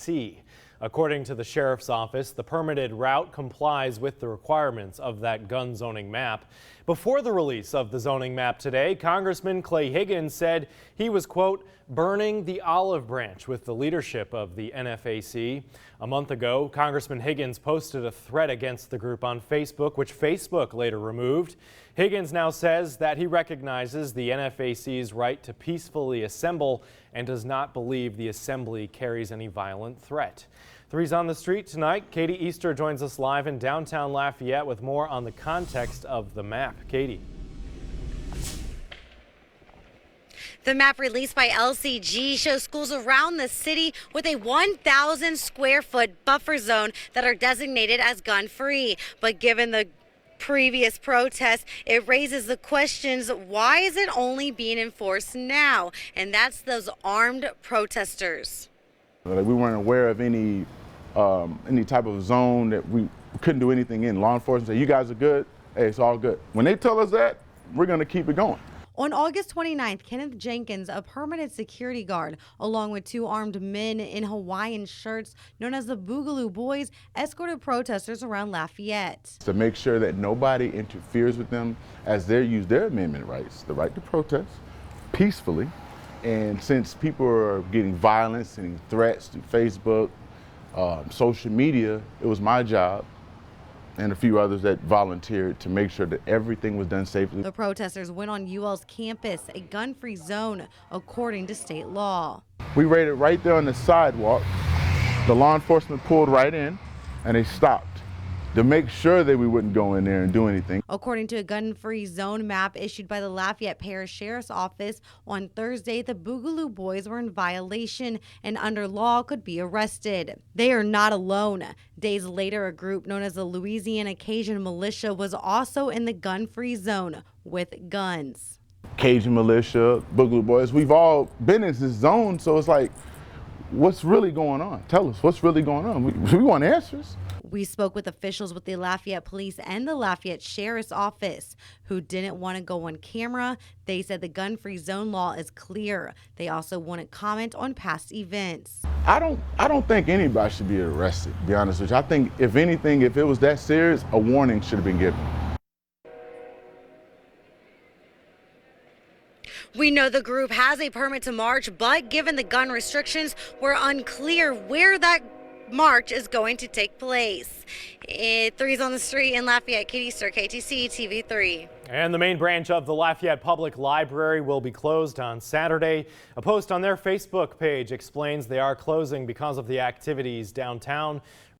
NFAC. According to the sheriff's office, the permitted route complies with the requirements of that gun zoning map. Before the release of the zoning map today, Congressman Clay Higgins said he was, quote, burning the olive branch with the leadership of the NFAC. A month ago, Congressman Higgins posted a threat against the group on Facebook, which Facebook later removed. Higgins now says that he recognizes the NFAC's right to peacefully assemble and does not believe the assembly carries any violent threat. 3's on the street tonight. Katie Easter joins us live in downtown Lafayette with more on the context of the map. Katie. The map released by LCG shows schools around the city with a 1,000 square foot buffer zone that are designated as gun-free. But given the previous protests, it raises the questions, why is it only being enforced now? And that's those armed protesters. We weren't aware of any type of zone that we couldn't do anything in. Law enforcement say, you guys are good, hey, it's all good. When they tell us that, we're going to keep it going. On August 29th, Kenneth Jenkins, a permanent security guard, along with 2 armed men in Hawaiian shirts known as the Boogaloo Boys, escorted protesters around Lafayette. To make sure that nobody interferes with them as they use their amendment rights, the right to protest peacefully. And since people are getting violence and threats through Facebook, social media, it was my job and a few others that volunteered to make sure that everything was done safely. The protesters went on UL's campus, a gun-free zone, according to state law. We raided right there on the sidewalk. The law enforcement pulled right in and they stopped to make sure that we wouldn't go in there and do anything. According to a gun-free zone map issued by the Lafayette Parish Sheriff's Office, on Thursday, the Boogaloo Boys were in violation and under law could be arrested. They are not alone. Days later, a group known as the Louisiana Cajun Militia was also in the gun-free zone with guns. Cajun Militia, Boogaloo Boys, we've all been in this zone, so it's like, what's really going on? Tell us, what's really going on? We want answers. We spoke with officials with the Lafayette Police and the Lafayette Sheriff's Office who didn't want to go on camera. They said the gun-free zone law is clear. They also wouldn't comment on past events. I don't think anybody should be arrested, to be honest with you. I think if anything, if it was that serious, a warning should have been given. We know the group has a permit to march, but given the gun restrictions, we're unclear where that march is going to take place. 3's on the street in Lafayette. Katie Easter, KTC TV3. And the main branch of the Lafayette Public Library will be closed on Saturday. A post on their Facebook page explains they are closing because of the activities downtown.